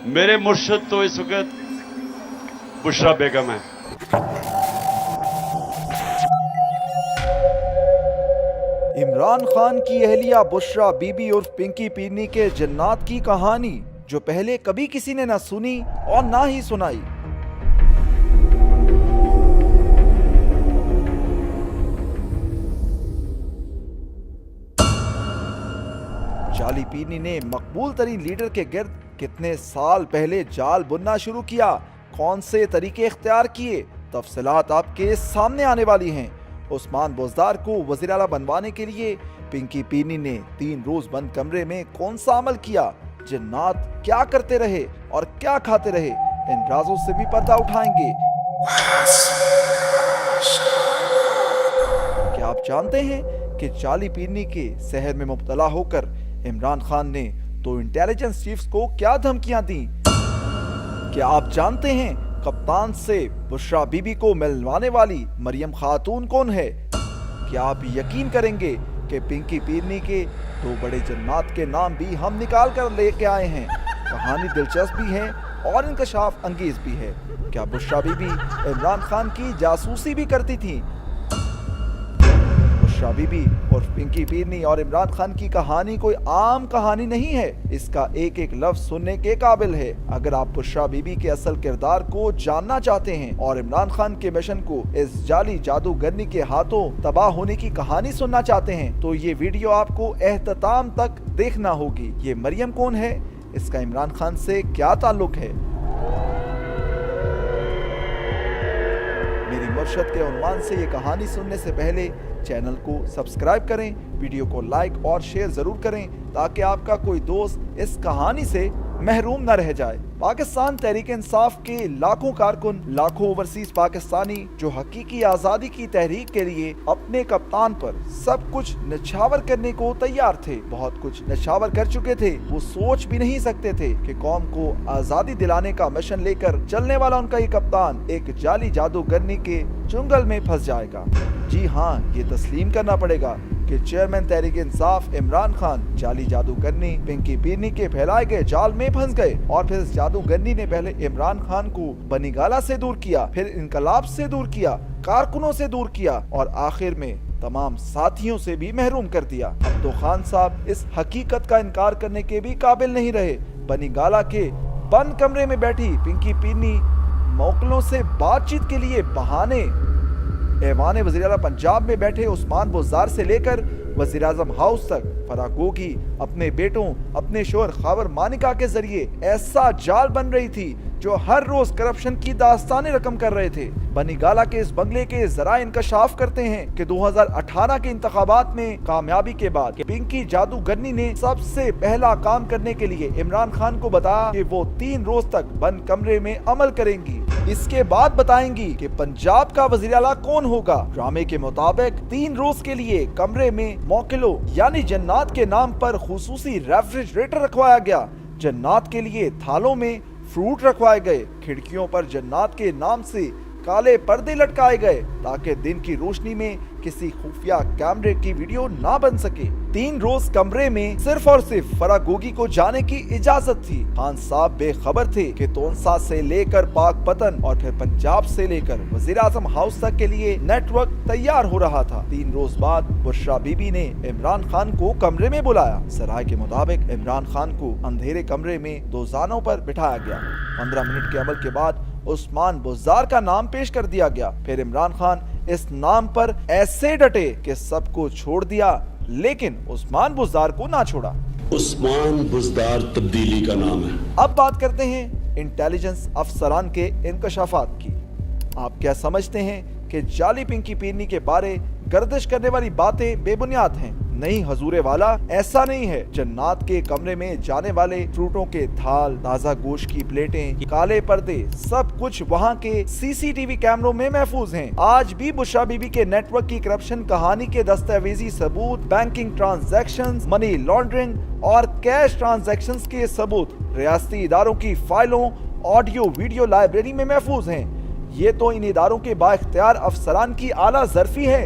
میرے مرشد تو اس وقت بشرا بیگم ہے. عمران خان کی اہلیہ بشرا بی بی عرف پنکی پیرنی کے جنات کی کہانی جو پہلے کبھی کسی نے نہ سنی اور نہ ہی سنائی. جعلی پیرنی نے مقبول ترین لیڈر کے گرد کتنے سال پہلے جال بننا شروع کیا، کون سے طریقے اختیار کیے، تفصیلات آپ کے سامنے آنے والی ہیں. عثمان بزدار کو وزیر اعلیٰ بنوانے کے لیے پنکی پیرنی نے 3 روز بند کمرے میں کون سا عمل کیا، جنات کیا کرتے رہے اور کیا کھاتے رہے، ان رازوں سے بھی پردہ اٹھائیں گے. کیا آپ جانتے ہیں کہ جعلی پیرنی کے سحر میں مبتلا ہو کر عمران خان نے تو انٹیلیجنس چیفز کو کیا دھمکیاں دیں؟ کیا آپ جانتے ہیں کپتان سے بشرا بی بی کو ملوانے والی مریم خاتون کون ہے؟ کیا آپ یقین کریں گے کہ پنکی پیرنی کے 2 بڑے جنات کے نام بھی ہم نکال کر لے کے آئے ہیں. کہانی دلچسپ بھی ہے اور انکشاف انگیز بھی ہے. کیا بشرا بی بی عمران خان کی جاسوسی بھی کرتی تھی؟ بشرا بی بی اور پنکی پیرنی اور عمران خان کی کہانی کوئی عام کہانی نہیں ہے، اس کا ایک ایک لفظ سننے کے قابل ہے. اگر آپ بشرا بی بی کے اصل کردار کو جاننا چاہتے ہیں اور عمران خان کے مشن کو اس جعلی جادوگرنی کے ہاتھوں تباہ ہونے کی کہانی سننا چاہتے ہیں تو یہ ویڈیو آپ کو اختتام تک دیکھنا ہوگی. یہ مریم کون ہے؟ اس کا عمران خان سے کیا تعلق ہے؟ میری مرشد کے عنوان سے یہ کہانی سننے سے پہلے چینل کو سبسکرائب کریں، ویڈیو کو لائک اور شیئر ضرور کریں تاکہ آپ کا کوئی دوست اس کہانی سے محروم نہ رہ جائے. پاکستان تحریک انصاف کے لاکھوں کارکن، لاکھوں اوورسیز پاکستانی جو حقیقی آزادی کی تحریک کے لیے اپنے کپتان پر سب کچھ نچھاور کرنے کو تیار تھے، بہت کچھ نچھاور کر چکے تھے. وہ سوچ بھی نہیں سکتے تھے کہ قوم کو آزادی دلانے کا مشن لے کر چلنے والا ان کا یہ کپتان ایک جعلی جادوگرنی کے چنگل میں پھنس جائے گا. جی ہاں، یہ تسلیم کرنا پڑے گا کہ چیئرمین تحریک انصاف عمران خان جعلی جادوگرنی پنکی پیرنی کے پھیلائے گئے جال میں پھنس گئے اور پھر اس جادوگرنی نے پہلے عمران خان کو بنی گالہ سے دور کیا، پھر انقلاب سے دور کیا، کارکنوں سے دور کیا اور آخر میں تمام ساتھیوں سے بھی محروم کر دیا. اب تو خان صاحب اس حقیقت کا انکار کرنے کے بھی قابل نہیں رہے. بنی گالہ کے بند کمرے میں بیٹھی پنکی پیرنی موکلوں سے بات چیت کے لیے بہانے ایوان وزیر اعلیٰ پنجاب میں بیٹھے عثمان بزدار سے لے کر وزیر اعظم ہاؤس تک فراگوگی اپنے بیٹوں، اپنے شوہر خاور مانیکا کے ذریعے ایسا جال بن رہی تھی جو ہر روز کرپشن کی داستانیں رقم کر رہے تھے. بنی گالہ کے اس بنگلے کے ذرائع انکشاف کرتے ہیں کہ 2018 کے انتخابات میں کامیابی کے بعد پنکی جادوگرنی نے سب سے پہلا کام کرنے کے لیے عمران خان کو بتایا کہ وہ 3 روز تک بند کمرے میں عمل کریں گی. اس کے بعد بتائیں گی کہ پنجاب کا وزیر اعلیٰ کون ہوگا. ڈرامے کے مطابق 3 روز کے لیے کمرے میں موکلوں یعنی جنات کے نام پر خصوصی ریفریجریٹر رکھوایا گیا. جنات کے لیے تھالوں میں فروٹ رکھوائے گئے. کھڑکیوں پر جنات کے نام سے کالے پردے لٹکائے گئے تاکہ دن کی روشنی میں کسی خفیہ کیمرے کی ویڈیو نہ بن سکے. 3 روز کمرے میں صرف اور صرف فراگوگی کو جانے کی اجازت تھی. خان صاحب بے خبر تھے کہ تونسا سے لے کر پاک پتن اور پھر پنجاب سے لے کر وزیر اعظم ہاؤس تک کے لیے نیٹ ورک تیار ہو رہا تھا. 3 روز بعد بشرا بی بی نے عمران خان کو کمرے میں بلایا. ذرائع کے مطابق عمران خان کو اندھیرے کمرے میں 2 زانوں پر بٹھایا گیا. 15 منٹ کے عمل کے بعد عثمان بزدار کا نام پیش کر دیا گیا. پھر عمران خان اس نام پر ایسے ڈٹے کہ سب کو چھوڑ دیا لیکن عثمان بزدار کو نہ چھوڑا. عثمان بزدار تبدیلی کا نام ہے. اب بات کرتے ہیں انٹیلیجنس افسران کے انکشافات کی. آپ کیا سمجھتے ہیں کہ جعلی پنکی پیرنی کے بارے گردش کرنے والی باتیں بے بنیاد ہیں؟ نہیں حضور والا، ایسا نہیں ہے. جنات کے کمرے میں جانے والے فروٹوں کے تھال، تازہ گوشت کی پلیٹیں، کالے پردے، سب کچھ وہاں کے سی سی ٹی وی کیمروں میں محفوظ ہیں. آج بھی بشرا بی بی کے نیٹ ورک کی کرپشن کہانی کے دستاویزی ثبوت، بینکنگ ٹرانزیکشنز، منی لانڈرنگ اور کیش ٹرانزیکشنز کے ثبوت ریاستی اداروں کی فائلوں، آڈیو ویڈیو لائبریری میں محفوظ ہیں. یہ تو ان اداروں کے با اختیار افسران کی اعلیٰ ظرفی ہے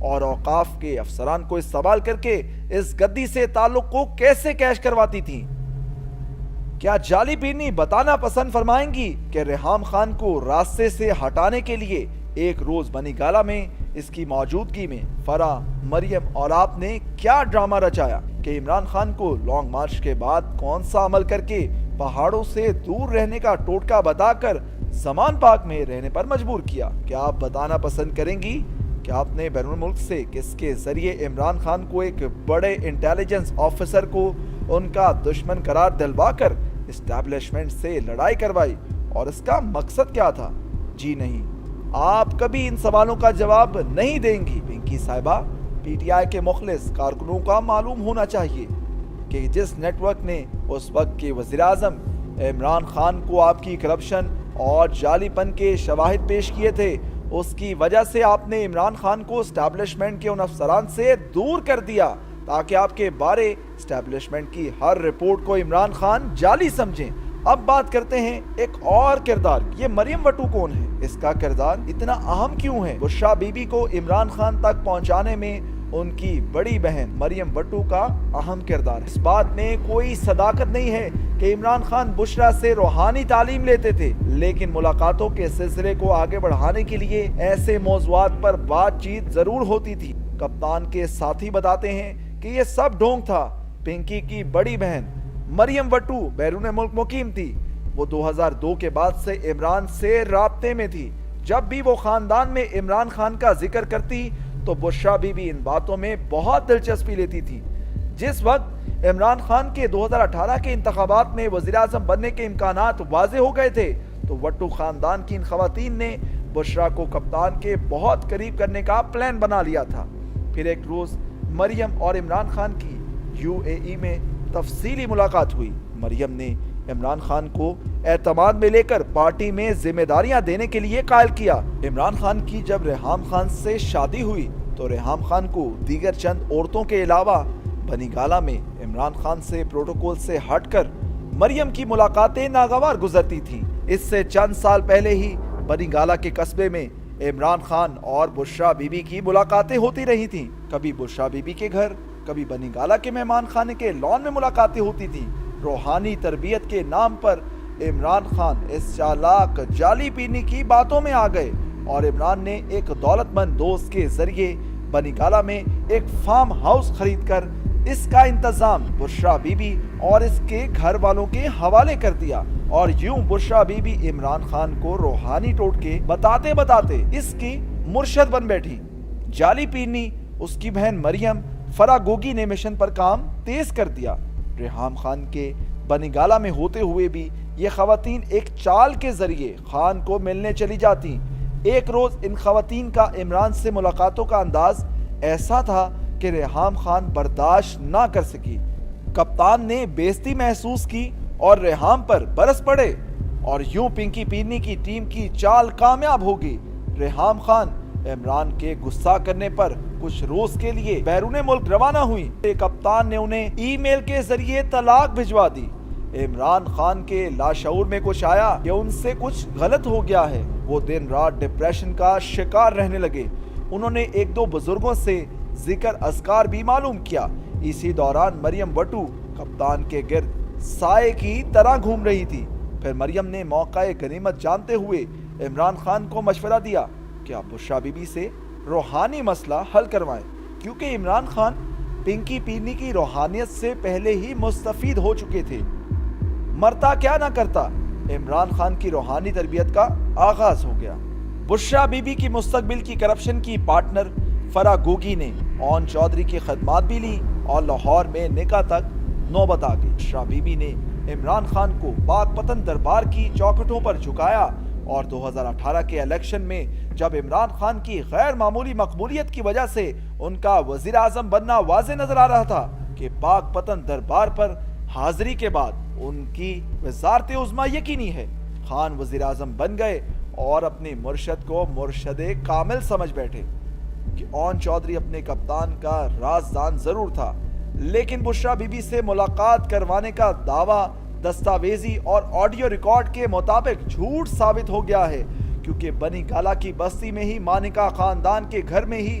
اور اوقاف کے افسران کو استعمال کر کے اس گدی سے تعلق کو کیسے کیش کرواتی تھیں؟ کیا جعلی پینی بتانا پسند فرمائیں گی کہ ریحام خان کو راستے سے ہٹانے کے لیے ایک روز بنی گالہ میں اس کی موجودگی میں فرح، مریم اور آپ نے کیا ڈرامہ رچایا کہ عمران خان کو لانگ مارچ کے بعد کون سا عمل کر کے پہاڑوں سے دور رہنے کا ٹوٹکا بتا کر زمان پاک میں رہنے پر مجبور کیا؟ کیا آپ بتانا پسند کریں گی کہ آپ نے بیرون ملک سے کس کے ذریعے عمران خان کو ایک بڑے انٹیلیجنس آفیسر کو ان کا دشمن قرار دلوا کر اسٹیبلشمنٹ سے لڑائی کروائی اور اس کا مقصد کیا تھا؟ جی نہیں، آپ کبھی ان سوالوں کا جواب نہیں دیں گی پنکی صاحبہ۔ پی ٹی آئی کے مخلص کارکنوں کا معلوم ہونا چاہیے کہ جس نیٹ ورک نے اس وقت کے وزیر اعظم عمران خان کو آپ کی کرپشن اور جعلی پن کے شواہد پیش کیے تھے، اس کی وجہ سے آپ نے عمران خان کو اسٹیبلشمنٹ کے ان افسران سے دور کر دیا تاکہ آپ کے بارے اسٹیبلشمنٹ کی ہر رپورٹ کو عمران خان جعلی سمجھیں۔ اب بات کرتے ہیں ایک اور کردار، یہ مریم وٹو کون ہے؟ اس کا کردار اتنا اہم کیوں ہے؟ بشرا بی بی کو عمران خان تک پہنچانے میں ان کی بڑی بہن مریم وٹو کا اہم کردار ہے۔ اس بات میں کوئی صداقت نہیں ہے کہ عمران خان بشرا سے روحانی تعلیم لیتے تھے، لیکن ملاقاتوں کے سلسلے کو آگے بڑھانے کے لیے ایسے موضوعات پر بات چیت ضرور ہوتی تھی۔ کپتان کے ساتھی بتاتے ہیں کہ یہ سب ڈھونگ تھا۔ پنکی کی بڑی بہن مریم وٹو بیرون ملک مقیم تھی، وہ 2002 کے بعد سے عمران سے رابطے میں تھی۔ جب بھی وہ خاندان میں عمران خان کا ذکر کرتی تو بشرا بی بی ان باتوں میں بہت دلچسپی لیتی تھی۔ جس وقت عمران خان کے 2018 کے انتخابات میں وزیر اعظم بننے کے امکانات واضح ہو گئے تھے تو وٹو خاندان کی ان خواتین نے بشرا کو کپتان کے بہت قریب کرنے کا پلان بنا لیا تھا۔ پھر ایک روز مریم اور عمران خان کی UAE میں تفصیلی ملاقات ہوئی۔ مریم نے عمران خان کو اعتماد میں لے کر پارٹی میں ذمہ داریاں دینے کے لیے قائل کیا۔ عمران خان کی جب ریحام خان سے شادی ہوئی تو ریحام خان کو دیگر چند عورتوں کے علاوہ بنی گالہ میں عمران خان سے پروٹوکول سے ہٹ کر مریم کی ملاقاتیں ناگوار گزرتی تھیں۔ اس سے چند سال پہلے ہی بنی گالہ کے قصبے میں عمران خان اور بشرا بی بی کی ملاقاتیں ہوتی رہی تھیں۔ کبھی بشرا بی بی کے گھر، کبھی بنی گالہ کے مہمان خانے کے لان میں ملاقاتیں ہوتی تھیں۔ روحانی تربیت کے نام پر عمران خان اس چالاک جعلی پینی کی باتوں میں آ گئے اور عمران نے ایک دولت مند دوست کے ذریعے بنی گالہ میں ایک فارم ہاؤس خرید کر اس کا انتظام بشرا بی بی اور اس کے گھر والوں کے حوالے کر دیا، اور یوں بشرا بی بی عمران خان کو روحانی ٹوٹکے بتاتے بتاتے اس کی مرشد بن بیٹھی۔ جعلی پینی، اس کی بہن مریم، فرح گوگی نے مشن پر کام تیز کر دیا۔ ریحام خان کے بنی گالہ میں ہوتے ہوئے بھی یہ خواتین ایک چال کے ذریعے خان کو ملنے چلی جاتی۔ ایک روز ان خواتین کا عمران سے ملاقاتوں کا انداز ایسا تھا کہ ریحام خان برداشت نہ کر سکی۔ کپتان نے بےعزتی محسوس کی اور ریحام پر برس پڑے، اور یوں پنکی پینی کی ٹیم کی چال کامیاب ہوگی۔ ریحام خان عمران کے غصہ کرنے پر کچھ روز کے لیے بیرون ملک روانہ ہوئی۔ کپتان نے انہیں ای میل کے ذریعے طلاق بھجوا دی۔ عمران خان کے لاشعور میں کچھ آیا کہ ان سے کچھ غلط ہو گیا ہے۔ وہ دن رات ڈپریشن کا شکار رہنے لگے۔ انہوں نے ایک دو بزرگوں سے ذکر اذکار بھی معلوم کیا۔ اسی دوران مریم وٹو کپتان کے گرد سائے کی طرح گھوم رہی تھی۔ پھر مریم نے موقع غنیمت جانتے ہوئے عمران خان کو مشورہ دیا کہ آپ بشرا بی بی سے روحانی مسئلہ حل کروائیں، کیونکہ عمران خان پنکی پینی کی روحانیت سے پہلے ہی مستفید ہو چکے تھے۔ مرتا کیا نہ کرتا، عمران خان کی روحانی تربیت کا آغاز ہو گیا۔ بشرا بی بی کی مستقبل کی کرپشن کی پارٹنر فرح گوگی نے اون چودھری کی خدمات بھی لی اور لاہور میں نکاح تک نوبت آ گئی۔ بشرا بی بی نے عمران خان کو پاک پتن دربار کی چوکھٹوں پر جھکایا، اور 2018 کے الیکشن میں جب عمران خان کی غیر معمولی مقبولیت کی وجہ سے ان کا وزیر اعظم بننا واضح نظر آ رہا تھا کہ پاک پتن دربار پر حاضری کے بعد ان کی وزارت عظمیٰ یقینی ہے، خان وزیر اعظم بن گئے اور اپنے مرشد کو مرشد کامل سمجھ بیٹھے۔ کہ اون چودھری اپنے کپتان کا رازدان ضرور تھا، لیکن بشرا بی بی سے ملاقات کروانے کا دعویٰ دستاویزی اور آڈیو ریکارڈ کے مطابق جھوٹ ثابت ہو گیا ہے، کیونکہ بنی گالہ کی بستی میں ہی مانکا خاندان کے گھر میں ہی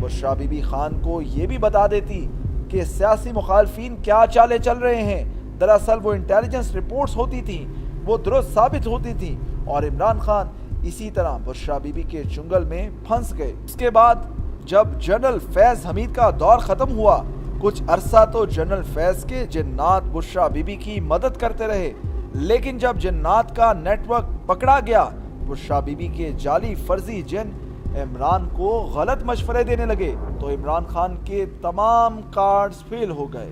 بشریٰ بی بی خان کو یہ بھی بتا دیتی کہ سیاسی مخالفین کیا چالیں چل رہے ہیں۔ دراصل وہ انٹیلیجنس رپورٹس ہوتی تھیں، وہ درست ثابت ہوتی تھیں، اور عمران خان اسی طرح بشریٰ بی بی کے چنگل میں پھنس گئے۔ اس کے بعد جب جنرل فیض حمید کا دور ختم ہوا، کچھ عرصہ تو جنرل فیض کے جنات بشریٰ بی بی کی مدد کرتے رہے، لیکن جب جنات کا نیٹ ورک پکڑا گیا، بشریٰ بی بی کے جعلی فرضی جن عمران کو غلط مشورے دینے لگے تو عمران خان کے تمام کارڈز فیل ہو گئے۔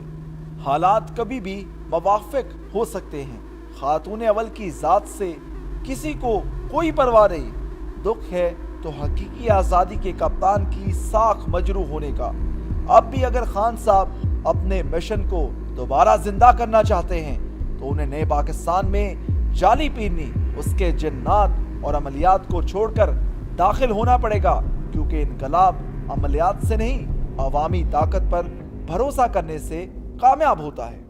حالات کبھی بھی موافق ہو سکتے ہیں، خاتون اول کی ذات سے کسی کو کوئی پرواہ نہیں۔ دکھ ہے تو حقیقی آزادی کے کپتان کی ساکھ مجروح ہونے کا۔ اب بھی اگر خان صاحب اپنے مشن کو دوبارہ زندہ کرنا چاہتے ہیں تو انہیں نئے پاکستان میں جعلی پیرنی، اس کے جنات اور عملیات کو چھوڑ کر داخل ہونا پڑے گا، کیونکہ انقلاب عملیات سے نہیں، عوامی طاقت پر بھروسہ کرنے سے کامیاب ہوتا ہے۔